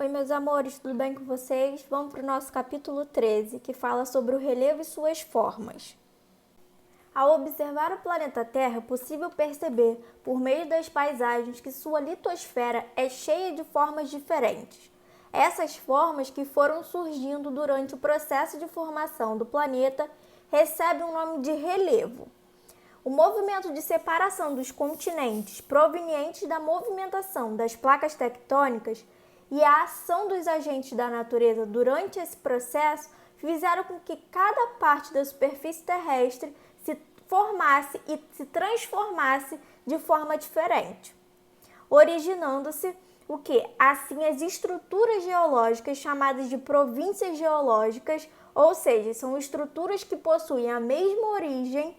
Oi, meus amores, tudo bem com vocês? Vamos para o nosso capítulo 13, que fala sobre o relevo e suas formas. Ao observar o planeta Terra, é possível perceber, por meio das paisagens, que sua litosfera é cheia de formas diferentes. Essas formas, que foram surgindo durante o processo de formação do planeta, recebem o nome de relevo. O movimento de separação dos continentes provenientes da movimentação das placas tectônicas e a ação dos agentes da natureza durante esse processo fizeram com que cada parte da superfície terrestre se formasse e se transformasse de forma diferente, originando-se o que? Assim, as estruturas geológicas chamadas de províncias geológicas, ou seja, são estruturas que possuem a mesma origem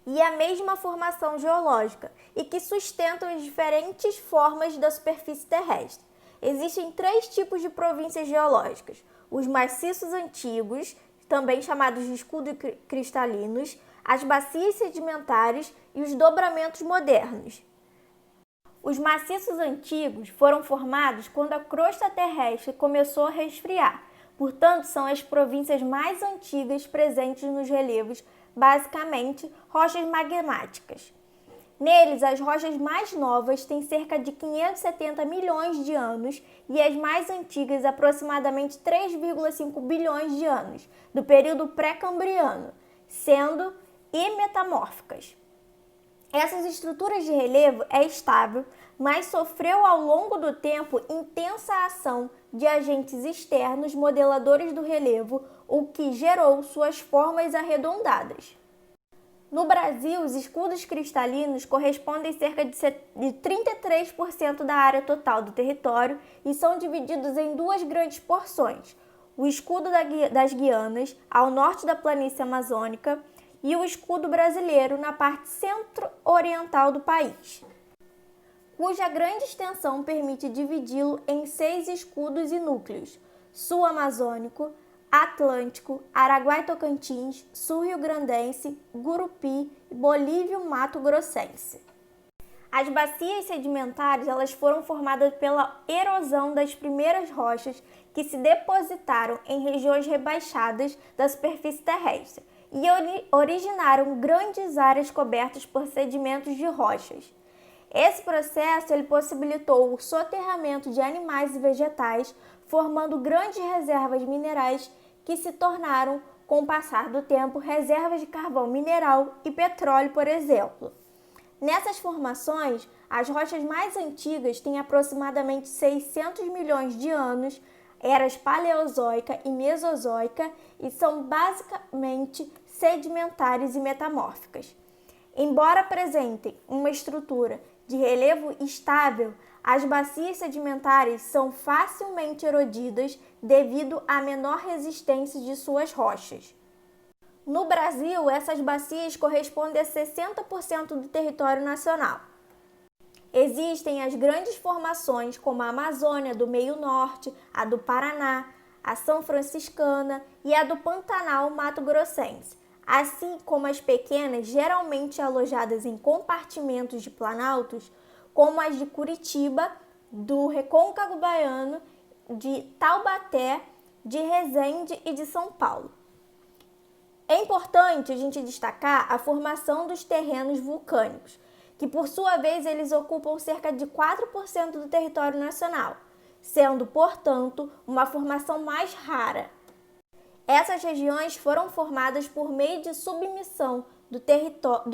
e a mesma formação geológica e que sustentam as diferentes formas da superfície terrestre. Existem 3 tipos de províncias geológicas: os maciços antigos, também chamados de escudos cristalinos, as bacias sedimentares e os dobramentos modernos. Os maciços antigos foram formados quando a crosta terrestre começou a resfriar, portanto, são as províncias mais antigas presentes nos relevos, basicamente rochas magmáticas. Neles, as rochas mais novas têm cerca de 570 milhões de anos e as mais antigas aproximadamente 3,5 bilhões de anos, do período pré-cambriano, sendo metamórficas. Essas estruturas de relevo é estável, mas sofreu ao longo do tempo intensa ação de agentes externos modeladores do relevo, o que gerou suas formas arredondadas. No Brasil, os escudos cristalinos correspondem a cerca de 33% da área total do território e são divididos em 2 grandes porções: o escudo das Guianas, ao norte da planície amazônica, e o escudo brasileiro na parte centro-oriental do país, cuja grande extensão permite dividi-lo em 6 escudos e núcleos: sul-amazônico, Atlântico, Araguaia e Tocantins, Sul-Rio-Grandense, Gurupi, Bolívia e Mato Grossense. As bacias sedimentares elas foram formadas pela erosão das primeiras rochas que se depositaram em regiões rebaixadas da superfície terrestre e originaram grandes áreas cobertas por sedimentos de rochas. Esse processo ele possibilitou o soterramento de animais e vegetais, formando grandes reservas minerais que se tornaram, com o passar do tempo, reservas de carvão mineral e petróleo, por exemplo. Nessas formações, as rochas mais antigas têm aproximadamente 600 milhões de anos, eras paleozoica e mesozoica, e são basicamente sedimentares e metamórficas. Embora apresentem uma estrutura de relevo estável, as bacias sedimentares são facilmente erodidas devido à menor resistência de suas rochas. No Brasil, essas bacias correspondem a 60% do território nacional. Existem as grandes formações como a Amazônia do Meio Norte, a do Paraná, a São Franciscana e a do Pantanal Mato Grossense, assim como as pequenas, geralmente alojadas em compartimentos de planaltos, como as de Curitiba, do Recôncavo Baiano, de Taubaté, de Resende e de São Paulo. É importante a gente destacar a formação dos terrenos vulcânicos, que por sua vez eles ocupam cerca de 4% do território nacional, sendo, portanto, uma formação mais rara. Essas regiões foram formadas por meio de submissão do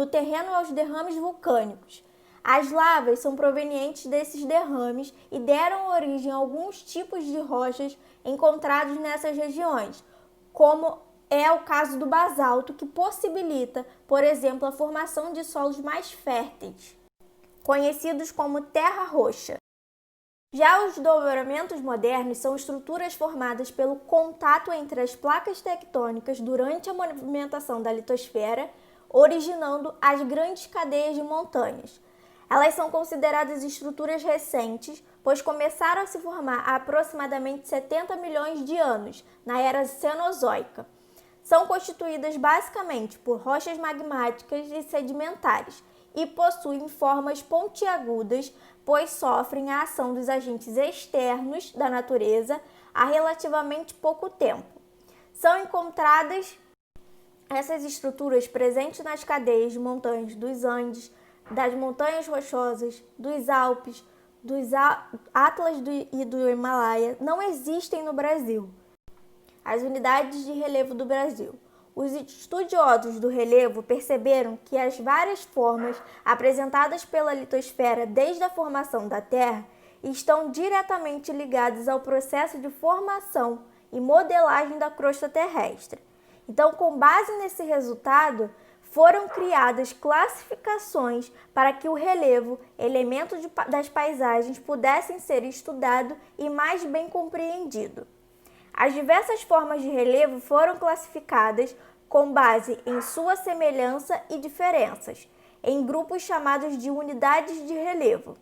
terreno aos derrames vulcânicos. As lavas são provenientes desses derrames e deram origem a alguns tipos de rochas encontrados nessas regiões, como é o caso do basalto, que possibilita, por exemplo, a formação de solos mais férteis, conhecidos como terra roxa. Já os dobramentos modernos são estruturas formadas pelo contato entre as placas tectônicas durante a movimentação da litosfera, originando as grandes cadeias de montanhas. Elas são consideradas estruturas recentes, pois começaram a se formar há aproximadamente 70 milhões de anos, na era Cenozoica. São constituídas basicamente por rochas magmáticas e sedimentares, e possuem formas pontiagudas, pois sofrem a ação dos agentes externos da natureza há relativamente pouco tempo. São encontradas essas estruturas presentes nas cadeias de montanhas dos Andes, das montanhas rochosas, dos Alpes, dos Atlas e do Himalaia, não existem no Brasil. As unidades de relevo do Brasil. Os estudiosos do relevo perceberam que as várias formas apresentadas pela litosfera desde a formação da Terra estão diretamente ligadas ao processo de formação e modelagem da crosta terrestre. Então, com base nesse resultado, foram criadas classificações para que o relevo, elemento das paisagens, pudessem ser estudado e mais bem compreendido. As diversas formas de relevo foram classificadas com base em sua semelhança e diferenças, em grupos chamados de unidades de relevo.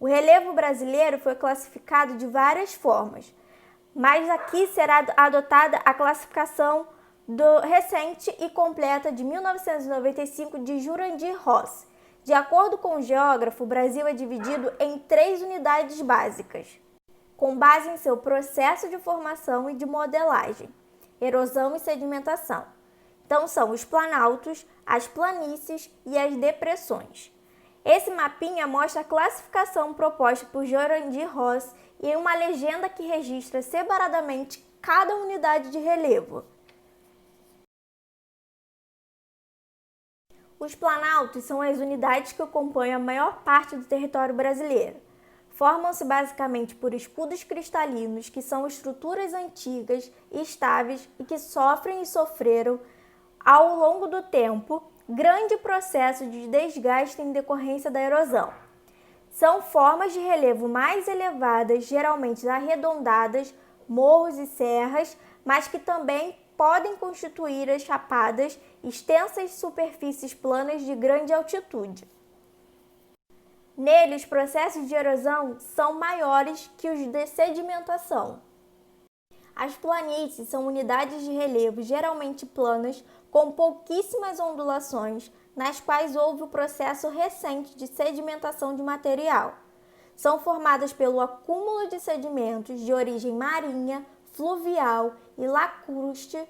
O relevo brasileiro foi classificado de várias formas, mas aqui será adotada a classificação recente e completa de 1995 de Jurandir Ross. De acordo com o geógrafo, o Brasil é dividido em 3 unidades básicas, com base em seu processo de formação e de modelagem, erosão e sedimentação. Então, são os planaltos, as planícies e as depressões. Esse mapinha mostra a classificação proposta por Jurandir Ross e uma legenda que registra separadamente cada unidade de relevo. Os planaltos são as unidades que compõem a maior parte do território brasileiro. Formam-se basicamente por escudos cristalinos, que são estruturas antigas, estáveis e que sofrem e sofreram, ao longo do tempo, grande processo de desgaste em decorrência da erosão. São formas de relevo mais elevadas, geralmente arredondadas, morros e serras, mas que também podem constituir as chapadas, extensas superfícies planas de grande altitude. Neles, os processos de erosão são maiores que os de sedimentação. As planícies são unidades de relevo geralmente planas, com pouquíssimas ondulações, nas quais houve o processo recente de sedimentação de material. São formadas pelo acúmulo de sedimentos de origem marinha, fluvial e lacustre,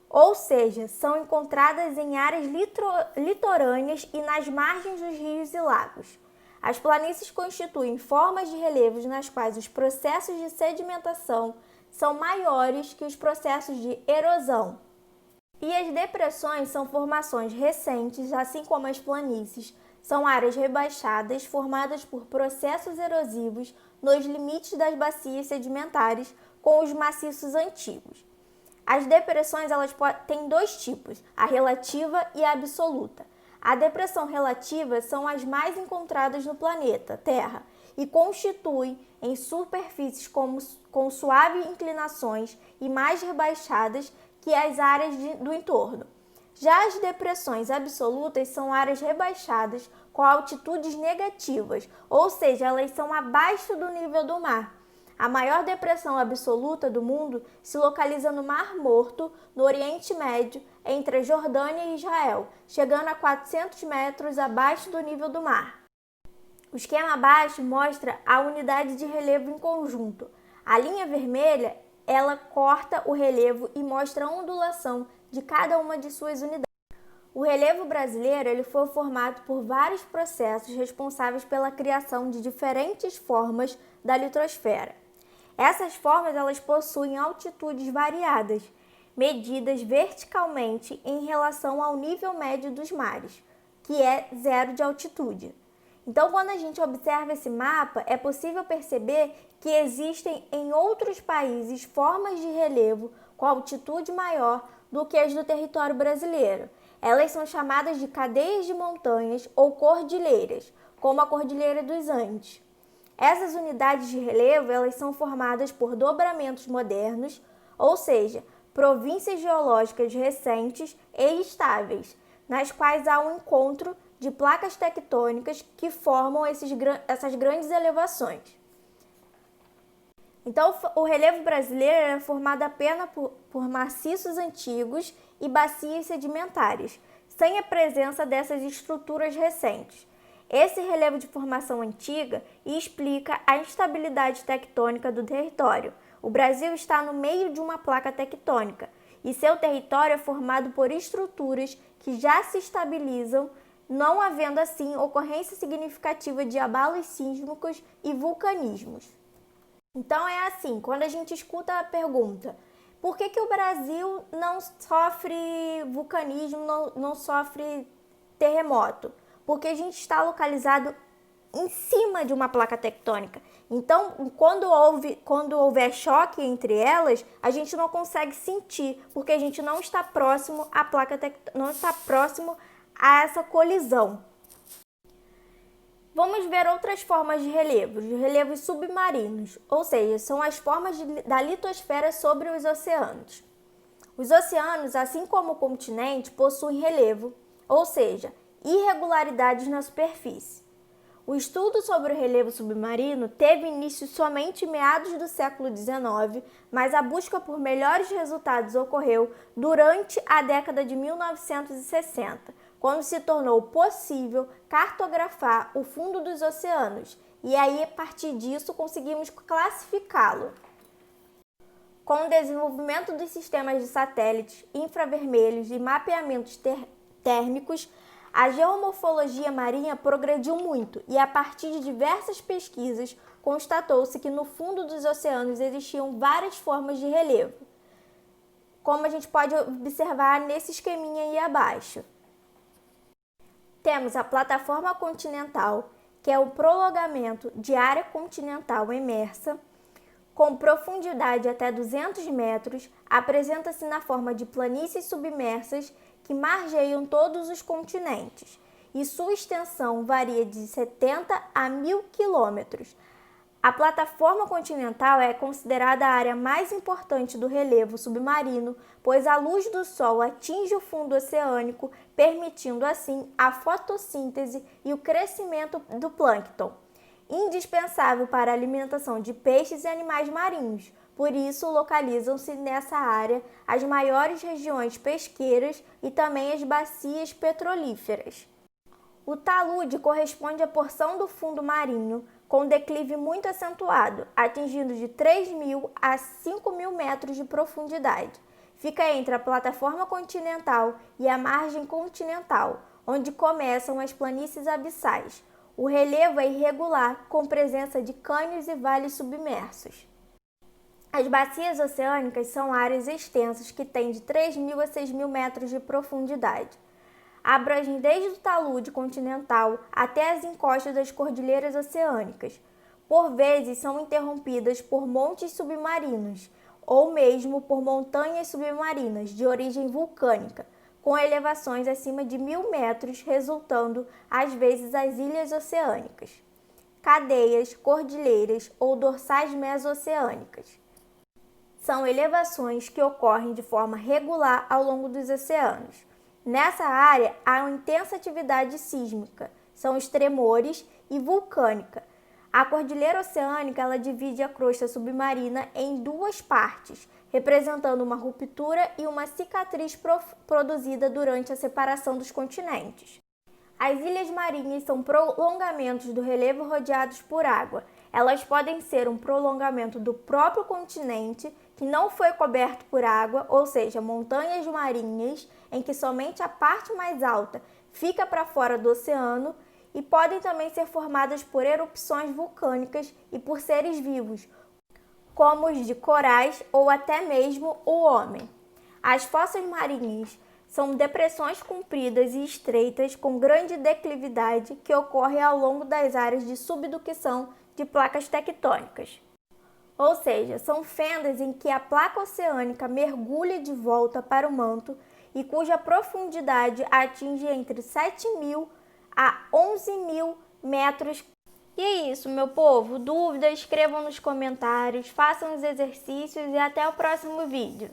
ou seja, são encontradas em áreas litorâneas e nas margens dos rios e lagos. As planícies constituem formas de relevos nas quais os processos de sedimentação são maiores que os processos de erosão. E as depressões são formações recentes, assim como as planícies, são áreas rebaixadas formadas por processos erosivos nos limites das bacias sedimentares com os maciços antigos. As depressões têm 2 tipos, a relativa e a absoluta. A depressão relativa são as mais encontradas no planeta Terra e constituem em superfícies com suaves inclinações e mais rebaixadas que as áreas do entorno. Já as depressões absolutas são áreas rebaixadas com altitudes negativas, ou seja, elas são abaixo do nível do mar. A maior depressão absoluta do mundo se localiza no Mar Morto, no Oriente Médio, entre a Jordânia e Israel, chegando a 400 metros abaixo do nível do mar. O esquema abaixo mostra a unidade de relevo em conjunto. A linha vermelha, ela corta o relevo e mostra a ondulação de cada uma de suas unidades. O relevo brasileiro foi formado por vários processos responsáveis pela criação de diferentes formas da litosfera. Essas formas elas possuem altitudes variadas, medidas verticalmente em relação ao nível médio dos mares, que é 0 de altitude. Então, quando a gente observa esse mapa, é possível perceber que existem em outros países formas de relevo com altitude maior do que as do território brasileiro. Elas são chamadas de cadeias de montanhas ou cordilheiras, como a Cordilheira dos Andes. Essas unidades de relevo elas são formadas por dobramentos modernos, ou seja, províncias geológicas recentes e estáveis, nas quais há um encontro de placas tectônicas que formam essas grandes elevações. Então, o relevo brasileiro é formado apenas por maciços antigos e bacias sedimentares, sem a presença dessas estruturas recentes. esse relevo de formação antiga explica a instabilidade tectônica do território. O Brasil está no meio de uma placa tectônica e seu território é formado por estruturas que já se estabilizam, não havendo assim ocorrência significativa de abalos sísmicos e vulcanismos. Então é assim, quando a gente escuta a pergunta, por que o Brasil não sofre vulcanismo, não sofre terremoto? Porque a gente está localizado em cima de uma placa tectônica. Então, quando houver choque entre elas, a gente não consegue sentir, porque a gente não está próximo à placa não está próximo a essa colisão. Vamos ver outras formas de relevos submarinos, ou seja, são as formas da litosfera sobre os oceanos. Os oceanos, assim como o continente, possuem relevo, ou seja, irregularidades na superfície. O estudo sobre o relevo submarino teve início somente em meados do século XIX, mas a busca por melhores resultados ocorreu durante a década de 1960, quando se tornou possível cartografar o fundo dos oceanos, e aí, a partir disso, conseguimos classificá-lo. Com o desenvolvimento dos sistemas de satélites, infravermelhos e mapeamentos térmicos, a geomorfologia marinha progrediu muito e, a partir de diversas pesquisas, constatou-se que no fundo dos oceanos existiam várias formas de relevo, como a gente pode observar nesse esqueminha aí abaixo. Temos a plataforma continental, que é o prolongamento de área continental imersa, com profundidade até 200 metros, apresenta-se na forma de planícies submersas que margeiam todos os continentes, e sua extensão varia de 70 a 1.000 quilômetros. A plataforma continental é considerada a área mais importante do relevo submarino, pois a luz do Sol atinge o fundo oceânico, permitindo assim a fotossíntese e o crescimento do plâncton, indispensável para a alimentação de peixes e animais marinhos. Por isso, localizam-se nessa área as maiores regiões pesqueiras e também as bacias petrolíferas. O talude corresponde à porção do fundo marinho com declive muito acentuado, atingindo de 3.000 a 5.000 metros de profundidade. Fica entre a plataforma continental e a margem continental, onde começam as planícies abissais. O relevo é irregular, com presença de cânions e vales submersos. As bacias oceânicas são áreas extensas que têm de 3.000 a 6.000 metros de profundidade. Abrangem desde o talude continental até as encostas das cordilheiras oceânicas. Por vezes são interrompidas por montes submarinos ou mesmo por montanhas submarinas de origem vulcânica, com elevações acima de 1.000 metros, resultando às vezes as ilhas oceânicas, cadeias, cordilheiras ou dorsais mesoceânicas. São elevações que ocorrem de forma regular ao longo dos oceanos. Nessa área, há uma intensa atividade sísmica, são os tremores e vulcânica. A cordilheira oceânica ela divide a crosta submarina em duas partes, representando uma ruptura e uma cicatriz produzida durante a separação dos continentes. As ilhas marinhas são prolongamentos do relevo rodeados por água. Elas podem ser um prolongamento do próprio continente, que não foi coberto por água, ou seja, montanhas marinhas em que somente a parte mais alta fica para fora do oceano, e podem também ser formadas por erupções vulcânicas e por seres vivos, como os de corais ou até mesmo o homem. As fossas marinhas são depressões compridas e estreitas com grande declividade que ocorrem ao longo das áreas de subducção de placas tectônicas. Ou seja, são fendas em que a placa oceânica mergulha de volta para o manto e cuja profundidade atinge entre 7.000 a 11.000 metros. E é isso, meu povo. Dúvidas, escrevam nos comentários, façam os exercícios e até o próximo vídeo.